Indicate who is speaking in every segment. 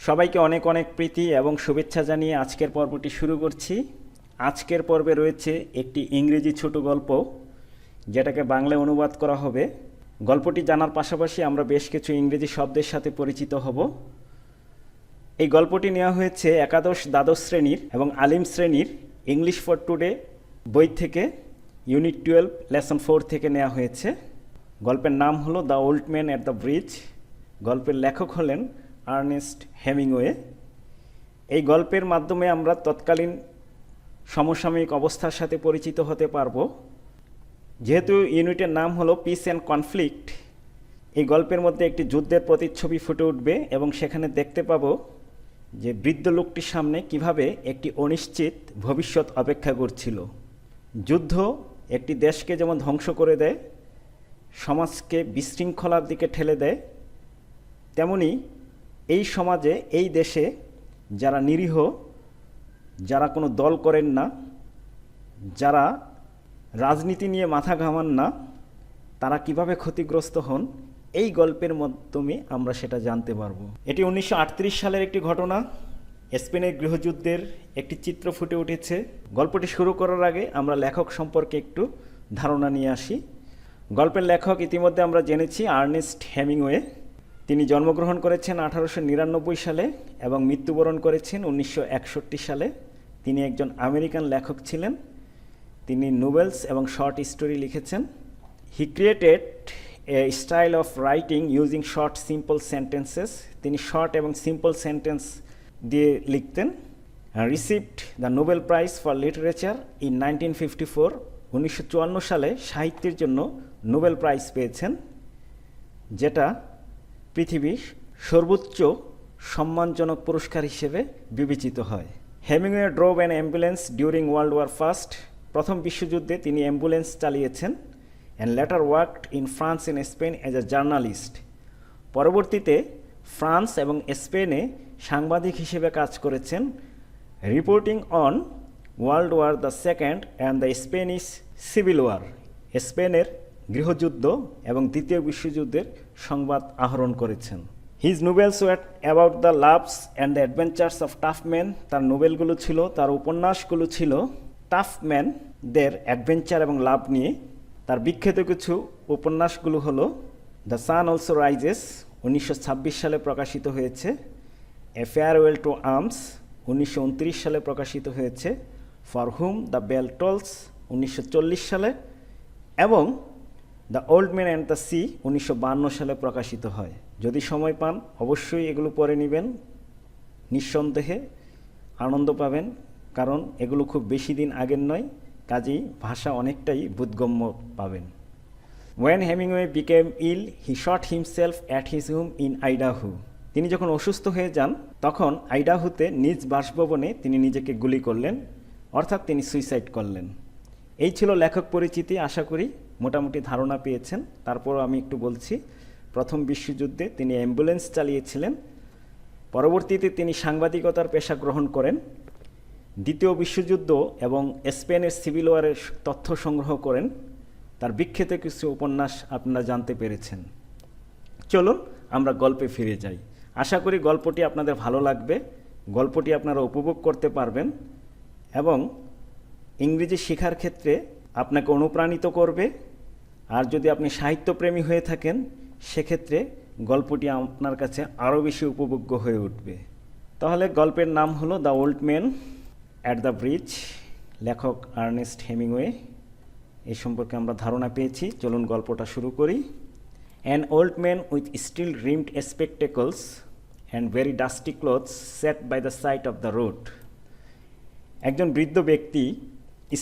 Speaker 1: সবাইকে অনেক অনেক প্রীতি এবং শুভেচ্ছা জানিয়ে আজকের পর্বটি শুরু করছি। আজকের পর্বে রয়েছে একটি ইংরেজি ছোট গল্প, যেটাকে বাংলায় অনুবাদ করা হবে। গল্পটি জানার পাশাপাশি আমরা বেশ কিছু ইংরেজি শব্দের সাথে পরিচিত হব। এই গল্পটি নেওয়া হয়েছে একাদশ দ্বাদশ শ্রেণীর এবং আলিম শ্রেণীর ইংলিশ ফর টুডে বই থেকে, ইউনিট 12 লেসন 4 থেকে নেওয়া হয়েছে। গল্পের নাম হলো the old man at the bridge. গল্পের লেখক হলেন আর্নেস্ট হেমিংওয়ে। এই গল্পের মাধ্যমে আমরা তৎকালীন সমসাময়িক অবস্থার সাথে পরিচিত হতে পারব। যেহেতু ইউনিটের নাম হলো পিস অ্যান্ড কনফ্লিক্ট, এই গল্পের মধ্যে একটি যুদ্ধের প্রতিচ্ছবি ফুটে উঠবে এবং সেখানে দেখতে পাবো যে বৃদ্ধ লোকটির সামনে কিভাবে একটি অনিশ্চিত ভবিষ্যৎ অপেক্ষা করছিল। যুদ্ধ একটি দেশকে যেমন ধ্বংস করে দেয়, সমাজকে বিশৃঙ্খলার দিকে ঠেলে দেয়, তেমনি এই সমাজে, এই দেশে যারা নিরীহ, যারা কোনো দল করেন না, যারা রাজনীতি নিয়ে মাথা ঘামান না, তারা কিভাবে ক্ষতিগ্রস্ত হন, এই গল্পের মাধ্যমে আমরা সেটা জানতে পারবো। এটি 1938 সালের একটি ঘটনা। স্পেনের গৃহযুদ্ধের একটি চিত্র ফুটে উঠেছে। গল্পটি শুরু করার আগে আমরা লেখক সম্পর্কে একটু ধারণা নিয়ে আসি। গল্পের লেখক ইতিমধ্যে আমরা জেনেছি আর্নেস্ট হেমিংওয়ে। তিনি জন্মগ্রহণ করেছেন 1899 সালে এবং মৃত্যুবরণ করেছেন 1961 সালে। তিনি একজন আমেরিকান লেখক ছিলেন। তিনি নোভেলস এবং শর্ট স্টোরি লিখেছেন। হি created A style of writing using short simple sentences. তিনি শর্ট এবং সিম্পল সেন্টেন্স দিয়ে লিখতেন। Received the Nobel prize for literature in 1954। 1954 সালে সাহিত্যের জন্য নোবেল প্রাইজ পেয়েছেন, যেটা পৃথিবীর সর্বোচ্চ সম্মানজনক পুরস্কার হিসেবে বিবেচিত হয়। Hemingway drove an ambulance during World War First. প্রথম বিশ্বযুদ্ধে তিনি অ্যাম্বুলেন্স চালিয়েছেন। And later worked in France and Spain as a journalist. পরবর্তীতে ফ্রান্স এবং স্পেনে সাংবাদিক হিসেবে কাজ করেছেন, reporting on World War the Second and the Spanish Civil War. স্পেনের গৃহযুদ্ধ এবং দ্বিতীয় বিশ্বযুদ্ধের সংবাদ আহরণ করেছেন। His novels were about the loves and the adventures of tough man. তার নোবেলগুলো ছিল, তার উপন্যাসগুলো ছিল টাফ ম্যানদের অ্যাডভেঞ্চার এবং লাভ নিয়ে। তার বিখ্যাত কিছু উপন্যাসগুলো হলো দ্য সান অলসো রাইজেস 1926 সালে প্রকাশিত হয়েছে, এ ফেয়ারওয়েল টু আর্মস 1929 সালে প্রকাশিত হয়েছে, for whom the bell tolls 1940 সালে, এবং the old man and the sea 1952 সালে প্রকাশিত হয়। যদি সময় পান অবশ্যই এগুলো পড়ে নেবেন, নিঃসন্দেহে আনন্দ পাবেন, কারণ এগুলো খুব বেশি দিন আগের নয়, কাজেই ভাষা অনেকটাই বোধগম্য পাবেন। When Hemingway became ill he shot himself at his home in Idaho. তিনি যখন অসুস্থ হয়ে যান তখন আইডাহোতে নিজ বাসভবনে তিনি নিজেকে গুলি করলেন, অর্থাৎ তিনি সুইসাইড করলেন। এই ছিল লেখক পরিচিতি। আশা করি মোটামুটি ধারণা পেয়েছেন। তারপরও আমি একটু বলছি। প্রথম বিশ্বযুদ্ধে তিনি অ্যাম্বুলেন্স চালিয়েছিলেন। পরবর্তীতে তিনি সাংবাদিকতার পেশা গ্রহণ করেন। দ্বিতীয় বিশ্বযুদ্ধ এবং স্পেনের সিভিল ওয়ারের তথ্য সংগ্রহ করেন। তার বিখ্যাত কিছু উপন্যাস আপনারা জানতে পেরেছেন। চলুন আমরা গল্পে ফিরে যাই। আশা করি গল্পটি আপনাদের ভালো লাগবে, গল্পটি আপনারা উপভোগ করতে পারবেন এবং ইংরেজি শেখার ক্ষেত্রে আপনাকে অনুপ্রাণিত করবে। আর যদি আপনি সাহিত্যপ্রেমী হয়ে থাকেন সেক্ষেত্রে গল্পটি আপনার কাছে আরও বেশি উপভোগ্য হয়ে উঠবে। তাহলে গল্পের নাম হলো the old man at the bridge, লেখক আর্নেস্ট হেমিংওয়ে। এই সম্পর্কে আমরা ধারণা পেয়েছি। চলুন গল্পটা শুরু করি। An old man with steel rimmed spectacles and very dusty clothes sat by the side of the road. একজন বৃদ্ধ ব্যক্তি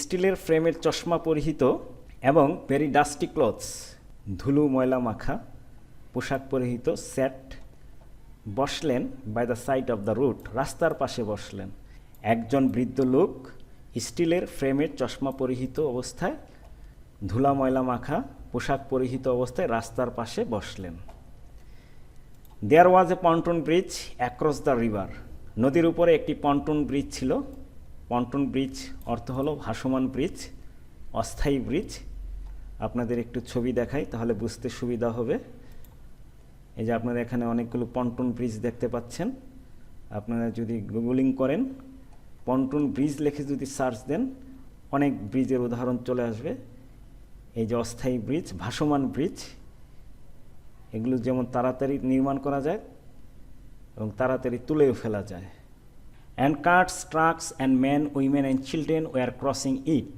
Speaker 1: স্টিলের ফ্রেমের চশমা পরিহিত এবং ভেরি ডাস্টি ক্লথস ধুলো ময়লা মাখা পোশাক পরিহিত সেট বসলেন by the side of the road, রাস্তার পাশে বসলেন। একজন বৃদ্ধ লোক স্টিলের ফ্রেমের চশমা পরিহিত অবস্থায়, ধুলা ময়লা মাখা পোশাক পরিহিত অবস্থায় রাস্তার পাশে বসলেন। There was a pontoon bridge across the river. নদীর উপরে একটি পন্টন ব্রিজ ছিল। পন্টন ব্রিজ অর্থ হলো ভাসমান ব্রিজ, অস্থায়ী ব্রিজ। আপনাদের একটু ছবি দেখাই তাহলে বুঝতে সুবিধা হবে। এই যে আপনারা এখানে অনেকগুলো পন্টন ব্রিজ দেখতে পাচ্ছেন। আপনারা যদি গুগলিং করেন, পন্টুন ব্রিজ লিখে যদি সার্চ দেন, অনেক ব্রিজের উদাহরণ চলে আসবে। এই যে অস্থায়ী ব্রিজ, ভাসমান ব্রিজ, এগুলো যেমন তাড়াতাড়ি নির্মাণ করা যায় এবং তাড়াতাড়ি তুলেও ফেলা যায়। And carts, trucks and men, women and children were crossing it.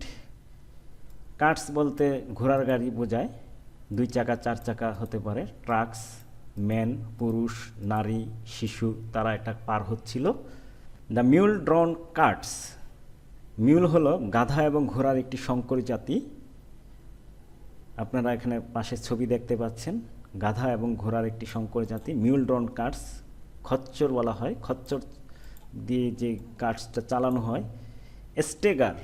Speaker 1: Carts বলতে ঘোড়ার গাড়ি বোঝায়, 2 চাকা 4 চাকা হতে পারে। ট্রাকস, মেন, পুরুষ, নারী, শিশু, তারা এটা পার হচ্ছিল। The mule drawn carts, mule হলো গাধা এবং ঘোড়ার একটি সংকর জাতি। আপনারা এখানে পাশে ছবি দেখতে পাচ্ছেন, গাধা এবং ঘোড়ার একটি সংকর জাতি, মিউল ড্রন কার্টস। খচ্চর বলা হয়, খচ্চর দিয়ে যে কার্টসটা চালানো হয়। স্টেগার,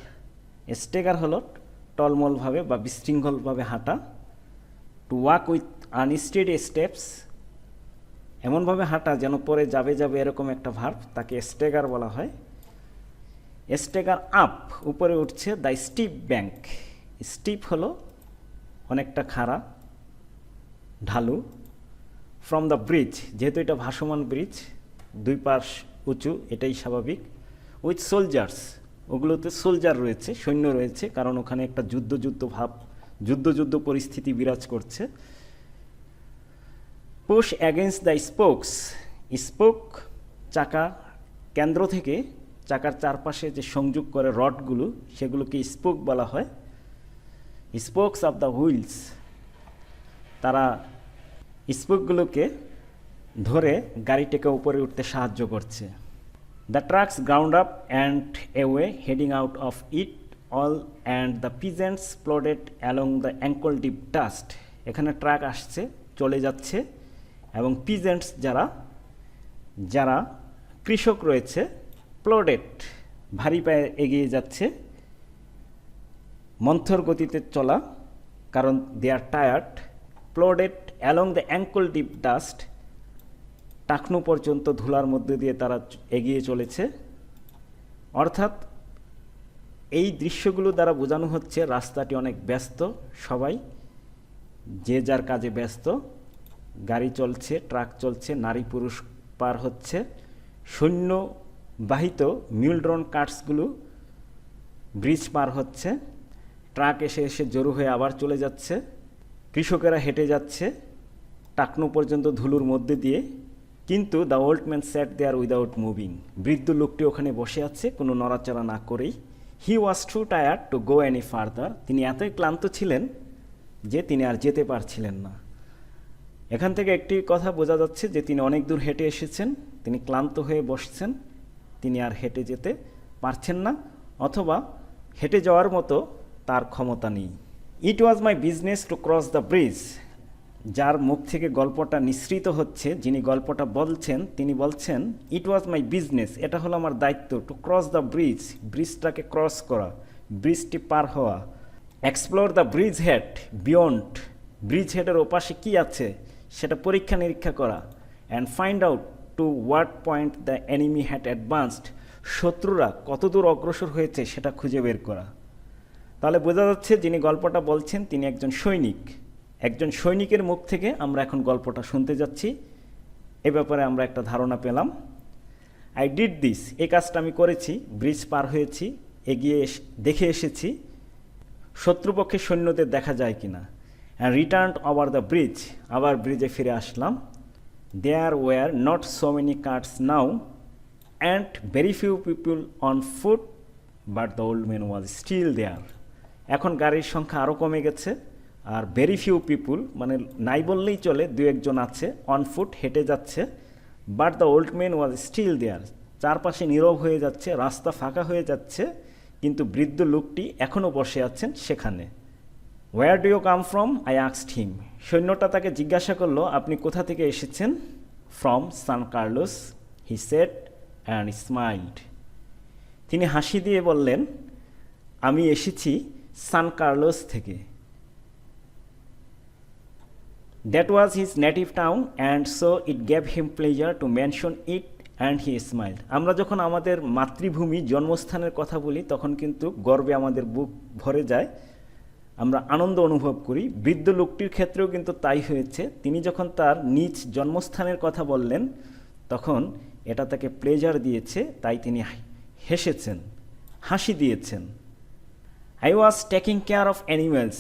Speaker 1: স্টেগার হলো টলমলভাবে বা বিশৃঙ্খলভাবে হাঁটা। To walk with unsteady steps, এমনভাবে হাঁটা যেন পরে যাবে যাবে এরকম একটা ভার্ব, তাকে স্টেগার বলা হয়। স্টেগার আপ, উপরে উঠছে। দ্য স্টিপ ব্যাঙ্ক, স্টিপ হলো অনেকটা খাড়া, ঢালু। ফ্রম দ্য ব্রিজ, যেহেতু এটা ভাসমান ব্রিজ, 2 পাশ উঁচু, এটাই স্বাভাবিক। উইথ সোলজার্স, ওগুলোতে সোলজার রয়েছে, সৈন্য রয়েছে, কারণ ওখানে একটা যুদ্ধ ভাব, যুদ্ধ পরিস্থিতি বিরাজ করছে। Push against the spokes, spoke চাকা, কেন্দ্র থেকে চাকার চারপাশে যে সংযোগ করে রডগুলো, সেগুলোকে স্পোক বলা হয়। স্পোকস অফ দ্য হুইলস, তারা স্পোকগুলোকে ধরে গাড়িটাকে উপরে উঠতে সাহায্য করছে। The trucks ground up and away, heading out of it all and the peasants plodded along the ankle deep dust. এখানে ট্রাক আসছে, চলে যাচ্ছে, এবং পিজেন্টস যারা কৃষক রয়েছে, প্লডেড ভারী পায়ে এগিয়ে যাচ্ছে, মন্থর গতিতে চলা, কারণ they are tired. Plodded along the ankle deep dust, টাকনু পর্যন্ত ধুলার মধ্যে দিয়ে তারা এগিয়ে চলেছে। অর্থাৎ এই দৃশ্যগুলো দ্বারা বোঝানো হচ্ছে রাস্তাটি অনেক ব্যস্ত, সবাই যে যার কাজে ব্যস্ত, গাড়ি চলছে, ট্রাক চলছে, নারী পুরুষ পার হচ্ছে, সৈন্যবাহিত মিউলড্রন কার্টসগুলো ব্রিজ পার হচ্ছে, ট্রাক এসে জড়ো হয়ে আবার চলে যাচ্ছে, কৃষকেরা হেঁটে যাচ্ছে টাকনু পর্যন্ত ধুলোর মধ্যে দিয়ে। কিন্তু the old man sat there without moving, বৃদ্ধ লোকটি ওখানে বসে আছে কোনো নড়াচড়া না করেই। He was too tired to go any farther, তিনি এতই ক্লান্ত ছিলেন যে তিনি আর যেতে পারছিলেন না। এখান থেকে একটি কথা বোঝা যাচ্ছে যে তিনি অনেক দূর হেঁটে এসেছেন, তিনি ক্লান্ত হয়ে বসছেন, তিনি আর হেঁটে যেতে পারছেন না, অথবা হেঁটে যাওয়ার মতো তার ক্ষমতা নেই। It was my business to cross the bridge, যার মুখ থেকে গল্পটা নিঃসৃত হচ্ছে, যিনি গল্পটা বলছেন তিনি বলছেন ইট ওয়াজ মাই বিজনেস, এটা হলো আমার দায়িত্ব, টু ক্রস দ্য ব্রিজ, ব্রিজটাকে ক্রস করা, ব্রিজটি পার হওয়া। Explore the bridge head beyond, bridge হেডের ওপাশে কী আছে সেটা পরীক্ষা নিরীক্ষা করা। And find out to what point the enemy had advanced, শত্রুরা কতদূর অগ্রসর হয়েছে সেটা খুঁজে বের করা। তাহলে বোঝা যাচ্ছে যিনি গল্পটা বলছেন তিনি একজন সৈনিক। একজন সৈনিকের মুখ থেকে আমরা এখন গল্পটা শুনতে যাচ্ছি, এ ব্যাপারে আমরা একটা ধারণা পেলাম। আই ডিড দিস, এই কাজটা আমি করেছি, ব্রিজ পার হয়েছি, এগিয়ে দেখে এসেছি শত্রুপক্ষের সৈন্যদের দেখা যায় কিনা। And return over the bridge, আবার ব্রিজে ফিরে আসলাম। There were not so many carts now and very few people on foot but the old man was still there. এখন গাড়ির সংখ্যা আরও কমে গেছে, আর ভেরি ফিউ পিপুল মানে নাই বললেই চলে, 2-1 জন আছে, অন ফুট হেঁটে যাচ্ছে, but the old man was still there, চারপাশে নীরব হয়ে যাচ্ছে, রাস্তা ফাঁকা হয়ে যাচ্ছে, কিন্তু বৃদ্ধ লোকটি এখনও বসে আছেন সেখানে। Where do you come from I asked him, সৈন্যটা তাকে জিজ্ঞাসা করলো আপনি কোথা থেকে এসেছেন। From San Carlos he said and smiled, তিনি হাসি দিয়ে বললেন আমি এসেছি সান কার্লোস থেকে। That was his native town and so it gave him pleasure to mention it and he smiled. আমরা যখন আমাদের মাতৃভূমি জন্মস্থানের কথা বলি তখন কিন্তু গর্বে আমাদের বুক ভরে যায়, আমরা আনন্দ অনুভব করি। বৃদ্ধ লোকটির ক্ষেত্রেও কিন্তু তাই হয়েছে, তিনি যখন তার নিজ জন্মস্থানের কথা বললেন তখন এটা তাকে প্লেজার দিয়েছে, তাই তিনি হেসেছেন, হাসি দিয়েছেন। I was taking care of animals,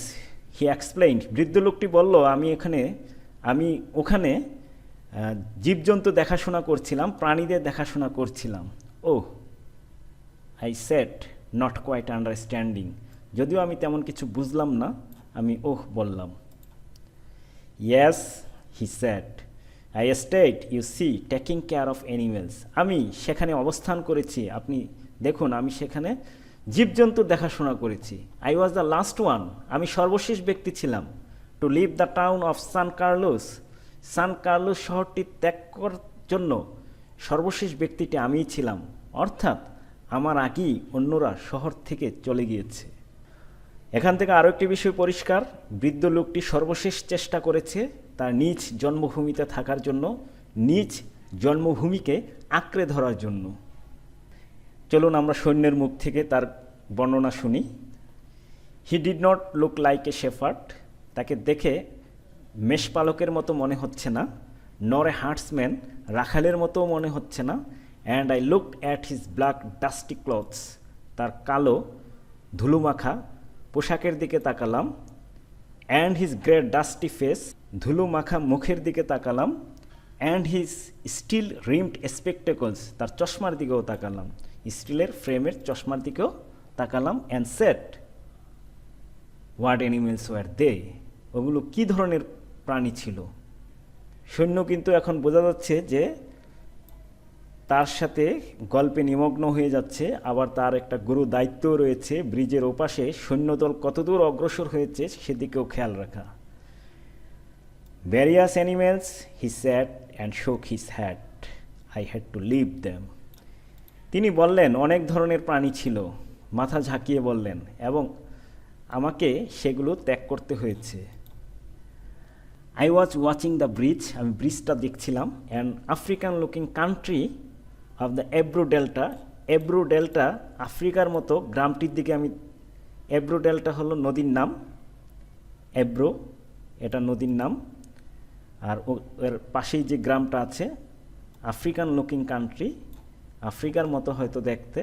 Speaker 1: he explained. বৃদ্ধ লোকটি বলল, আমি ওখানে জীবজন্তু দেখাশোনা করছিলাম, প্রাণীদের দেখাশোনা করছিলাম। Oh, I said, not quite understanding. যদিও আমি তেমন কিছু বুঝলাম না, আমি ওহ বললাম। Yes, he said, I stayed, you see, taking care of animals. আমি সেখানে অবস্থান করেছি, আপনি দেখুন, আমি সেখানে জীবজন্তুর দেখাশোনা করেছি। I was the last one, আমি সর্বশেষ ব্যক্তি ছিলাম। To leave the town of San Carlos, San Carlos শহরটি ত্যাগ করার জন্য সর্বশেষ ব্যক্তিটি আমিই ছিলাম। অর্থাৎ আমার আগেই অন্যরা শহর থেকে চলে গিয়েছে। এখান থেকে আরও একটি বিষয় পরিষ্কার, বৃদ্ধ লোকটি সর্বশেষ চেষ্টা করেছে তার নিজ জন্মভূমিতে থাকার জন্য, নিজ জন্মভূমিকে আঁকড়ে ধরার জন্য। চলুন আমরা সৈন্যের মুখ থেকে তার বর্ণনা শুনি। He did not look like a shepherd, তাকে দেখে মেষপালকের মতো মনে হচ্ছে না, নর এ হার্টসম্যান, রাখালের মতো মনে হচ্ছে না। And I looked at his black dusty clothes, তার কালো ধুলোমাখা পোশাকের দিকে তাকালাম। And his grey dusty face, ধুলোমাখা মুখের দিকে তাকালাম। And his steel rimmed spectacles, তার চশমার দিকেও তাকালাম, স্টিলের ফ্রেমের চশমার দিকেও তাকালাম। And said, what animals were they, ওগুলো কী ধরনের প্রাণী ছিল। সৈন্য কিন্তু এখন বোঝা যাচ্ছে যে তার সাথে গল্পে নিমগ্ন হয়ে যাচ্ছে, আবার তার একটা গুরু দায়িত্ব রয়েছে ব্রিজের ওপাশে সৈন্যদল কতদূর অগ্রসর হয়েছে সেদিকেও খেয়াল রাখা। Various animals, he sat and shook his head, I had to leave them. তিনি বললেন অনেক ধরনের প্রাণী ছিল, মাথা ঝাঁকিয়ে বললেন, এবং আমাকে সেগুলো ত্যাগ করতে হয়েছে। I was watching the bridge, আমি ব্রিজটা দেখছিলাম। And African looking country of the Ebro Delta, Ebro Delta আফ্রিকার মতো গ্রামটির দিকে আমি, এব্রো ডেল্টা হলো নদীর নাম, এব্রো এটা নদীর নাম, আর এর পাশেই যে গ্রামটা আছে আফ্রিকান লুকিং কান্ট্রি, আফ্রিকার মতো হয়তো দেখতে।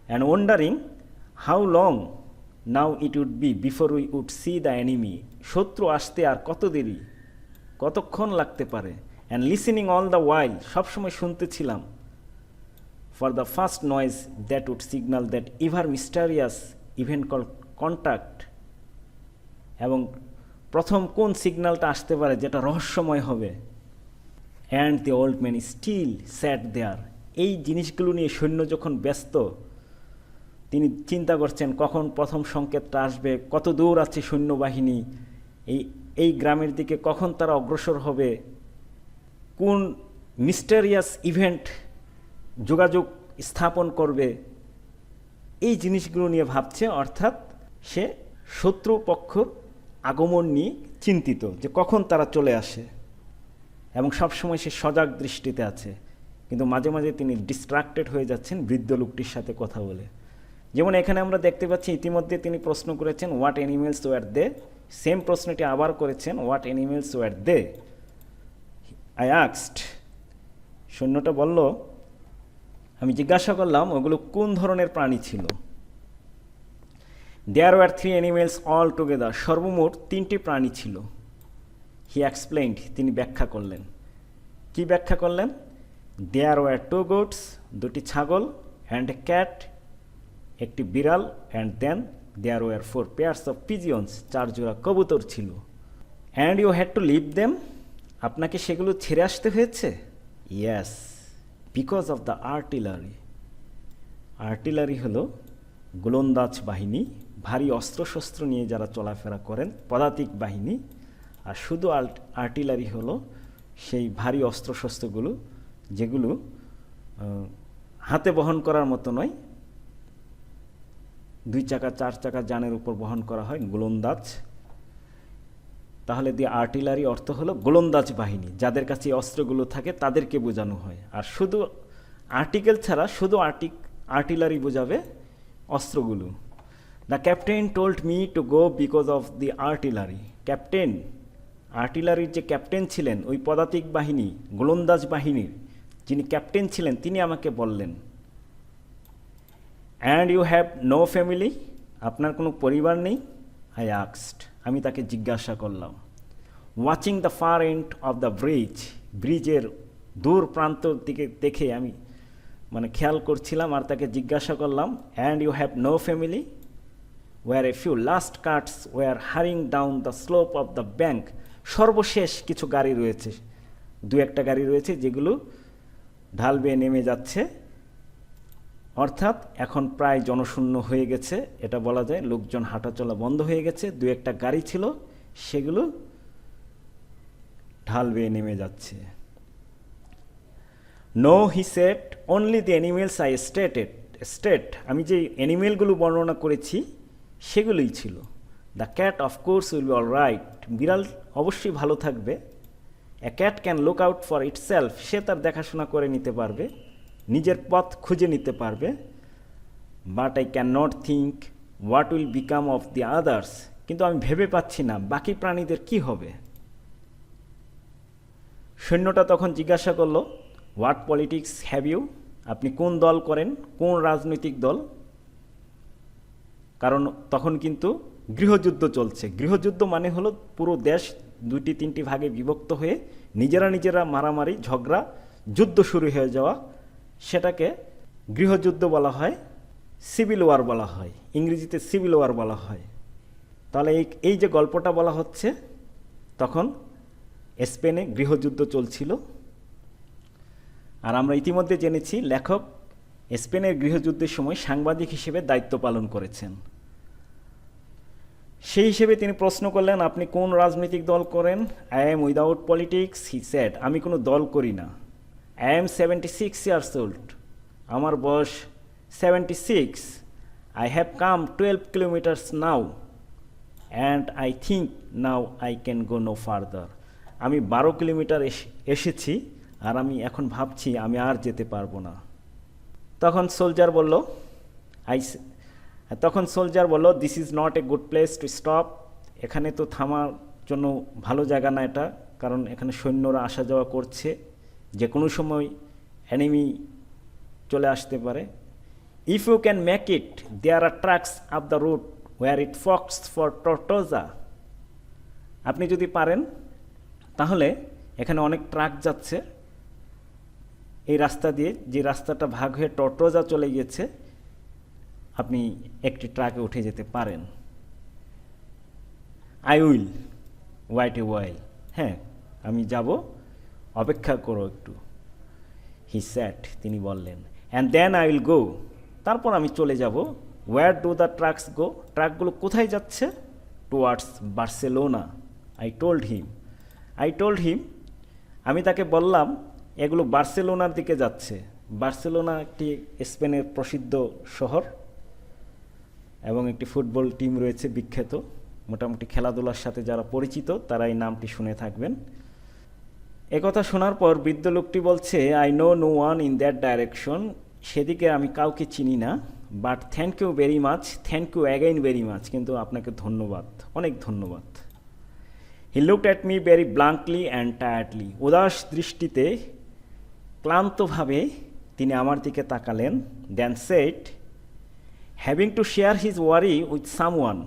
Speaker 1: And wondering how long now it would be before we would see the enemy, শত্রু আসতে আর কত দেরি, কতক্ষণ লাগতে পারে। And listening all the while, সবসময় শুনতেছিলাম। For the first noise that would signal that ever mysterious event called contact, এবং প্রথম কোন সিগন্যালটা আসতে পারে যেটা রহস্যময় হবে। And the old man still sat there, এই জিনিসগুলো নিয়ে সৈন্য যখন ব্যস্ত, তিনি চিন্তা করছেন কখন প্রথম সংকেতটা আসবে, কত দূর আছে সৈন্যবাহিনী, এই গ্রামের দিকে কখন তারা অগ্রসর হবে, কোন মিস্টেরিয়াস ইভেন্ট যোগাযোগ স্থাপন করবে, এই জিনিসগুলো নিয়ে ভাবছে। অর্থাৎ সে শত্রুপক্ষর আগমন নিয়ে চিন্তিত যে কখন তারা চলে আসে, এবং সবসময় সে সজাগ দৃষ্টিতে আছে। কিন্তু মাঝে মাঝে তিনি ডিস্ট্রাক্টেড হয়ে যাচ্ছেন বৃদ্ধ লোকটির সাথে কথা বলে। যেমন এখানে আমরা দেখতে পাচ্ছি ইতিমধ্যে তিনি প্রশ্ন করেছেন what animals were they, same প্রশ্নটি আবার করেছেন what animals were they, I asked. সৈন্যটা বলল, আমি জিজ্ঞাসা করলাম ওগুলো কোন ধরনের প্রাণী ছিল। There were 3 animals all together, সর্বমোট 3টি প্রাণী ছিল। হি এক্সপ্লেইনড, তিনি ব্যাখ্যা করলেন। কি ব্যাখ্যা করলেন? দেয়ার ওয়ার 2 গোটস, 2টি ছাগল, অ্যান্ড এ ক্যাট, একটি বিড়াল, and then there were 4 pairs of pigeons, 4 জোড়া কবুতর ছিল। And you had to leave them, আপনাকে সেগুলো ছেড়ে আসতে হয়েছে? Yes, because of the artillery. Artillery হলো গোলন্দাজ বাহিনী, ভারী অস্ত্রশস্ত্র নিয়ে যারা চলাফেরা করেন, পদাতিক বাহিনী। আর শুধু আর্টিলারি হলো সেই ভারী অস্ত্রশস্ত্রগুলো যেগুলো হাতে বহন করার মতো নয়, 2 চাকা 4 চাকা যানের উপর বহন করা হয়, গোলন্দাজ। তাহলে দিয়ে আর্টিলারি অর্থ হলো গোলন্দাজ বাহিনী, যাদের কাছে এই অস্ত্রগুলো থাকে তাদেরকে বোঝানো হয়। আর শুধু আর্টিকেল ছাড়া শুধু আর্টিলারি বোঝাবে অস্ত্রগুলো। The captain told me to go because of the artillery. Captain, আর্টিলারির যে ক্যাপ্টেন ছিলেন, ওই পদাতিক বাহিনী গোলন্দাজ বাহিনীর যিনি ক্যাপ্টেন ছিলেন তিনি আমাকে বললেন, and you have no family, আপনার কোনো পরিবার নেই? আই আক্সড, আমি তাকে জিজ্ঞাসা করলাম। Watching the far end of the bridge, ব্রিজের দূর প্রান্তর দিকে দেখে আমি খেয়াল করছিলাম আর তাকে জিজ্ঞাসা করলাম, and you have no family? Were a few last carts were hurrying down the slope of the bank, সর্বশেষ কিছু গাড়ি রয়েছে, দু একটা গাড়ি রয়েছে যেগুলো ঢাল বেয়ে নেমে যাচ্ছে, অর্থাৎ এখন প্রায় জনশূন্য হয়ে গেছে, এটা বলা যায়, লোকজন হাঁটাচলা বন্ধ হয়ে গেছে, দু একটা গাড়ি ছিল সেগুলো ঢাল বেয়ে নেমে যাচ্ছে। No he said, only the animals I stated, আমি যে অ্যানিমেলগুলো বর্ণনা করেছি সেগুলোই ছিল। The cat of course will be all right, বিড়াল অবশ্যই ভালো থাকবে। A cat can look out for itself, সে তার দেখাশোনা করে নিতে পারবে, নিজের পথ খুঁজে নিতে পারবে। But I can not think what will become of the others, কিন্তু আমি ভেবে পাচ্ছি না বাকি প্রাণীদের কি হবে। সৈন্যটা তখন জিজ্ঞাসা করলো, হোয়াট পলিটিক্স হ্যাভ ইউ, আপনি কোন দল করেন, কোন রাজনৈতিক দল? কারণ তখন কিন্তু গৃহযুদ্ধ চলছে। গৃহযুদ্ধ মানে হলো পুরো দেশ দুইটি তিনটি ভাগে বিভক্ত হয়ে নিজেরা মারামারি ঝগড়া যুদ্ধ শুরু হয়ে যাওয়া, সেটাকে গৃহযুদ্ধ বলা হয়, সিভিল ওয়ার বলা হয়, ইংরেজিতে সিভিল ওয়ার বলা হয়। তাহলে এই যে গল্পটা বলা হচ্ছে, তখন স্পেনে গৃহযুদ্ধ চলছিল। আর আমরা ইতিমধ্যে জেনেছি লেখক স্পেনের গৃহযুদ্ধের সময় সাংবাদিক হিসেবে দায়িত্ব পালন করেছেন। সেই হিসেবে তিনি প্রশ্ন করলেন, আপনি কোন রাজনৈতিক দল করেন? I am without politics, he said, আমি কোনো দল করি না। আই এম 76 ইয়ার্স ওল্ড, আমার বয়স 76। I have come 12 kilometres now and I think now I can go no further, আমি 12 কিলোমিটার এসেছি আর আমি এখন ভাবছি আমি আর যেতে পারবো না। তখন সোলজার বলল, this is not a good place to stop, এখানে তো থামার জন্য ভালো জায়গা না এটা, কারণ এখানে সৈন্যরা আসা যাওয়া করছে, যে কোনো সময় এনিমি চলে আসতে পারে। If you can make it, there are trucks up the route were it fox for Tortosa, আপনি যদি পারেন তাহলে এখানে অনেক ট্রাক যাচ্ছে এই রাস্তা দিয়ে, যে রাস্তাটা ভাগ হয়ে টর্টোজা চলে গিয়েছে, আপনি একটি ট্রাকে উঠে যেতে পারেন। আই উইল ওয়াইট এ ওয়াইল, হ্যাঁ আমি যাব, অপেক্ষা করো একটু। হি স্যাট, তিনি বললেন, and then I will go, তারপর আমি চলে যাব। Where do the trucks go, ট্রাকগুলো কোথায় যাচ্ছে? Towards Barcelona. I told him, আমি তাকে বললাম এগুলো বার্সেলোনার দিকে যাচ্ছে। বার্সেলোনা একটি স্পেনের প্রসিদ্ধ শহর এবং একটি ফুটবল টিম রয়েছে বিখ্যাত, মোটামুটি খেলাধুলার সাথে যারা পরিচিত তারা এই নামটি শুনে থাকবেন। একথা শোনার পর বৃদ্ধ লোকটি বলছে, I know no one in that direction, সেদিকে আমি কাউকে চিনি না, but thank you very much, thank you again very much, কিন্তু আপনাকে ধন্যবাদ, অনেক ধন্যবাদ। He looked at me very blankly and tiredly, উদাস দৃষ্টিতে ক্লান্তভাবে তিনি আমার দিকে তাকালেন। Then said, having to share his worry with someone,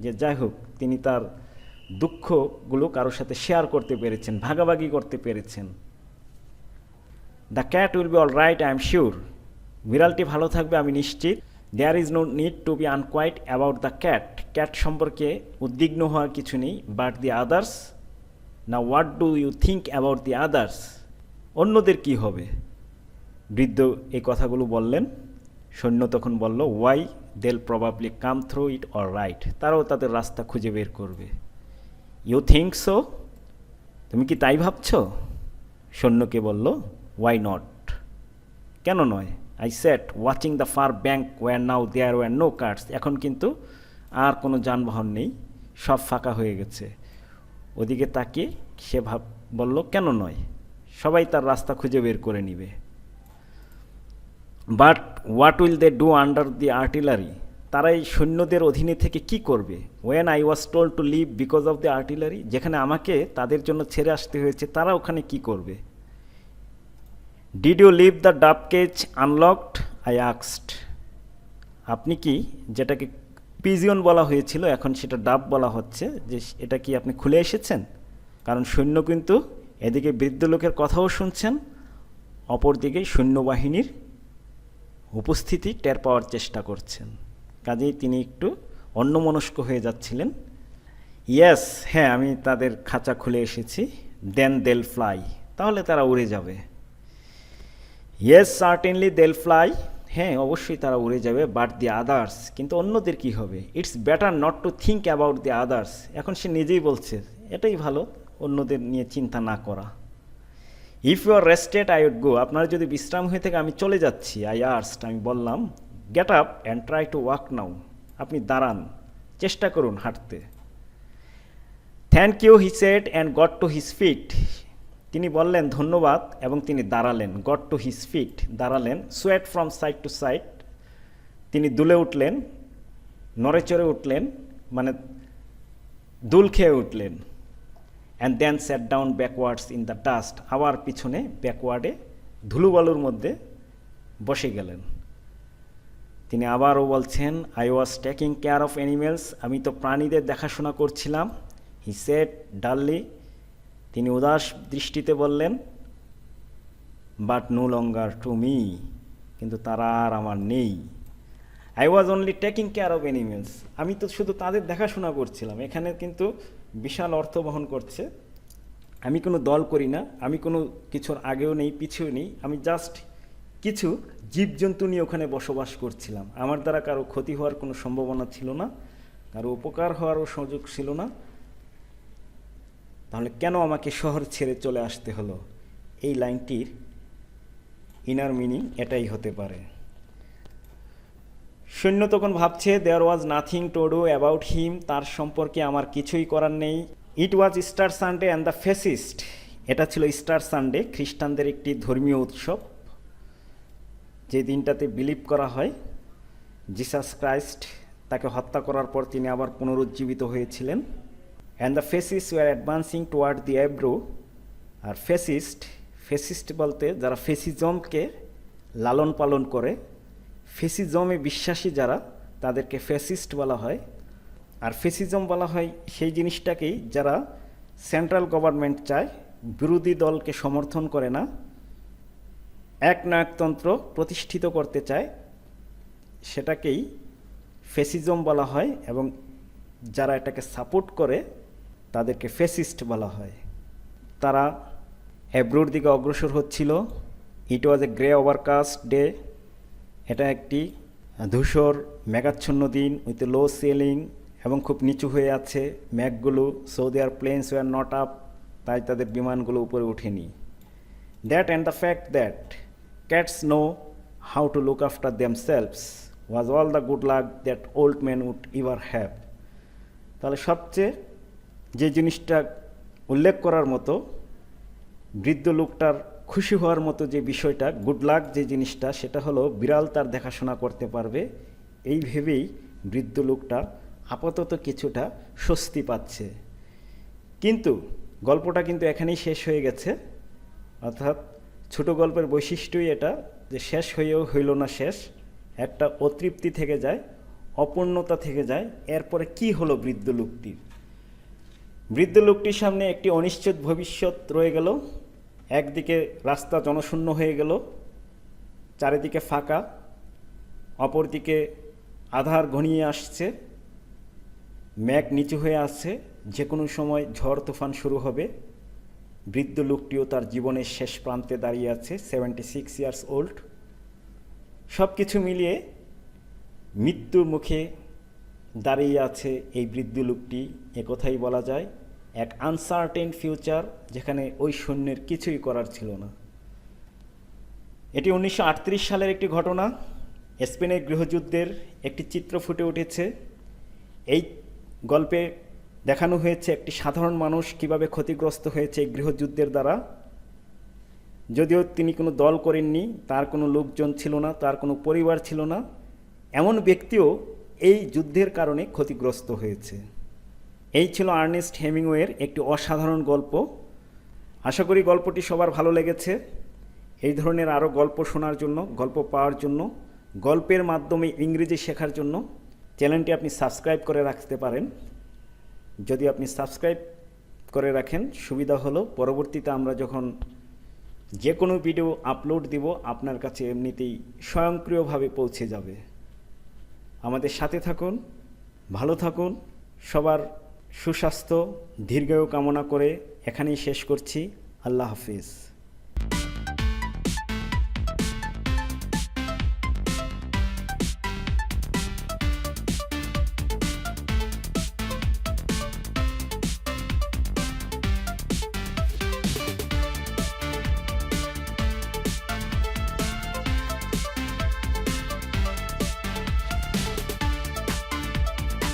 Speaker 1: যে যাই হোক তিনি তার দুঃখগুলো কারোর সাথে শেয়ার করতে পেরেছেন, ভাগাভাগি করতে পেরেছেন। The cat will be all right, I am sure, বিড়ালটি ভালো থাকবে আমি নিশ্চিত। There is no need to be unquiet about the cat, cat সম্পর্কে উদ্বিগ্ন হওয়ার কিছু নেই। বাট দি আদার্স, না what do you think about the others, অন্যদের কি হবে? বৃদ্ধ এই কথাগুলো বললেন। সৈন্য তখন বলল, why they'll probably come through it all right, তারাও তাদের রাস্তা খুঁজে বের করবে। ইউ থিঙ্ক সো, তুমি কি তাই ভাবছ? সৈন্যকে বলল, ওয়াই নট, কেন নয়? I sat, watching the far bank where now there were no carts, এখন কিন্তু আর কোনো যানবাহন নেই, সব ফাঁকা হয়ে গেছে। ওদিকে তাকিয়ে সে বলল, কেন নয়, সবাই তার রাস্তা খুঁজে বের করে নিবে। But what will they do under the artillery, তারা এই সৈন্যদের অধীনে থেকে কি করবে? When I was told to leave because of the artillery, যেখানে আমাকে তাদের জন্য ছেড়ে আসতে হয়েছে, তারা ওখানে কি করবে? Did you leave the dove cage unlocked, I আক্সড। আপনি কি, যেটাকে পিজিয়ন বলা হয়েছিল এখন সেটা ডাব বলা হচ্ছে, যে এটা কি আপনি খুলে এসেছেন? কারণ সৈন্য কিন্তু এদিকে বৃদ্ধ লোকের কথাও শুনছেন, অপরদিকে সৈন্যবাহিনীর উপস্থিতি টের পাওয়ার চেষ্টা করছেন। কাজেই তিনি একটু অন্যমনস্ক হয়ে যাচ্ছিলেন। ইয়েস, হ্যাঁ, আমি তাদের খাঁচা খুলে এসেছি। দেন দেল ফ্লাই, তাহলে তারা উড়ে যাবে। ইয়েস সার্টেনলি দেল ফ্লাই, হ্যাঁ অবশ্যই তারা উড়ে যাবে। বাট দি আদার্স, কিন্তু অন্যদের কি হবে? It's better not to think about the others. এখন সে নিজেই বলছে এটাই ভালো, অন্যদের নিয়ে চিন্তা না করা। If you are rested I would go, আপনার যদি বিশ্রাম হয়ে থাকে আমি চলে যাচ্ছি। আই আর্সড, আমি বললাম। Get up and try to walk now, আপনি দাঁড়ান, চেষ্টা করুন হাঁটতে। Thank you he said and got to his feet, তিনি বললেন ধন্যবাদ এবং তিনি দাঁড়ালেন। গট টু হিজ ফিট, দাঁড়ালেন। Swayed from side to side, তিনি দুলে উঠলেন, নড়েচড়ে উঠলেন, মানে দুল খেয়ে উঠলেন। And then sat down backwards in the dust, আবার পিছনে ব্যাকওয়ার্ডে ধুলোবালুর মধ্যে বসে গেলেন। তিনি আবারও বলছেন I was taking care of animals, আমি তো প্রাণীদের দেখাশোনা করছিলাম। হি সেড ডাললি, তিনি উদাস দৃষ্টিতে বললেন। But no longer to me, কিন্তু তারা আর আমার নেই। I was only taking care of animals, আমি তো শুধু তাদের দেখাশোনা করছিলাম। এখানে কিন্তু বিশাল অর্থ বহন করছে। আমি কোনো দল করি না, আমি কোনো কিছুর আগেও নেই পিছেও নেই, আমি জাস্ট কিছু জীবজন্তু নিয়ে ওখানে বসবাস করছিলাম। আমার দ্বারা কারো ক্ষতি হওয়ার কোনো সম্ভাবনা ছিল না, কারো উপকার হওয়ারও সুযোগ ছিল না। তাহলে কেন আমাকে শহর ছেড়ে চলে আসতে হলো? এই লাইনটির ইনার মিনিং এটাই হতে পারে। সৈন্য তখন ভাবছে there was nothing to do about him, তার সম্পর্কে আমার কিছুই করার নেই। It was Easter Sunday and the fascist, এটা ছিল ইস্টার সানডে, খ্রিস্টানদের একটি ধর্মীয় উৎসব, যে দিনটাতে বিলিভ করা হয় জিসাস ক্রাইস্ট তাকে হত্যা করার পর তিনি আবার পুনরুজ্জীবিত হয়েছিলেন। And the fascist were advancing toward the Ebro, আর ফেসিস্ট বলতে যারা ফেসিজমকে লালন পালন করে, ফেসিজমে বিশ্বাসী যারা, তাদেরকে ফেসিস্ট বলা হয়। আর ফেসিজম বলা হয় সেই জিনিসটাকেই যারা সেন্ট্রাল গভর্নমেন্ট চায়, বিরোধী দলকে সমর্থন করে না, একনায়কতন্ত্র প্রতিষ্ঠিত করতে চায়, সেটাকেই ফেসিজম বলা হয়। এবং যারা এটাকে সাপোর্ট করে তাদেরকে ফেসিস্ট বলা হয়। তারা এব্রোর দিকে অগ্রসর হচ্ছিল। ইট ওয়াজ এ গ্রে ওভারকাস্ট ডে, এটা একটি ধূসর মেঘাচ্ছন্ন দিন উইথ লো সিলিং, এবং খুব নিচু হয়ে আছে ম্যাঘগুলো। So their planes were not up, তাই তাদের বিমানগুলো উপরে ওঠেনি। That and the fact that cats know how to look after themselves was all the good luck that old man would ever have. তাহলে সবচেয়ে যে জিনিসটা উল্লেখ করার মতো, বৃদ্ধ লোকটার খুশি হওয়ার মতো যে বিষয়টা, গুড লাক যে জিনিসটা, সেটা হলো বিড়াল তার দেখাশোনা করতে পারবে। এই ভেবেই বৃদ্ধ লোকটা আপাতত কিছুটা স্বস্তি পাচ্ছে। কিন্তু গল্পটা কিন্তু এখানেই শেষ হয়ে গেছে। অর্থাৎ ছোট গল্পের বৈশিষ্ট্যই এটা, যে শেষ হয়েও হইল না শেষ, একটা অতৃপ্তি থেকে যায়, অপূর্ণতা থেকে যায়। এরপরে কি হলো বৃদ্ধ লোকটির? বৃদ্ধ লোকটির সামনে একটি অনিশ্চিত ভবিষ্যৎ রয়ে গেল। একদিকে রাস্তা জনশূন্য হয়ে গেল, চারিদিকে ফাঁকা, অপরদিকে আধার ঘনিয়ে আসছে, মেঘ নিচু হয়ে আসছে, যে কোনো সময় ঝড় তুফান শুরু হবে। বৃদ্ধ লোকটিও তার জীবনের শেষ প্রান্তে দাঁড়িয়ে আছে, 76 ইয়ার্স ওল্ড। সব কিছু মিলিয়ে মৃত্যুর মুখে দাঁড়িয়ে আছে এই বৃদ্ধ লোকটি, একথাই বলা যায়। এক আনসার্টেন ফিউচার, যেখানে ওই সৈন্যের কিছুই করার ছিল না। এটি 1938 সালের একটি ঘটনা। স্পেনের গৃহযুদ্ধের একটি চিত্র ফুটে উঠেছে। এই গল্পে দেখানো হয়েছে একটি সাধারণ মানুষ কিভাবে ক্ষতিগ্রস্ত হয়েছে এই গৃহযুদ্ধের দ্বারা। যদিও তিনি কোনো দল করেননি, তার কোনো লোকজন ছিল না, তার কোনো পরিবার ছিল না, এমন ব্যক্তিও এই যুদ্ধের কারণে ক্ষতিগ্রস্ত হয়েছে। এই ছিল আর্নেস্ট হেমিংওয়ের একটি অসাধারণ গল্প। আশা করি গল্পটি সবার ভালো লেগেছে। এই ধরনের আরও গল্প শোনার জন্য, গল্প পাওয়ার জন্য, গল্পের মাধ্যমে ইংরেজি শেখার জন্য চ্যানেলটি আপনি সাবস্ক্রাইব করে রাখতে পারেন। যদি আপনি সাবস্ক্রাইব করে রাখেন, সুবিধা হলো পরবর্তীতে আমরা যখন যে কোনো ভিডিও আপলোড দিব আপনার কাছে এমনিতেই স্বয়ংক্রিয়ভাবে পৌঁছে যাবে। আমাদের সাথে থাকুন, ভালো থাকুন। সবার সুস্বাস্থ্য দীর্ঘায়ু কামনা করে এখানেই শেষ করছি। আল্লাহ হাফিজ।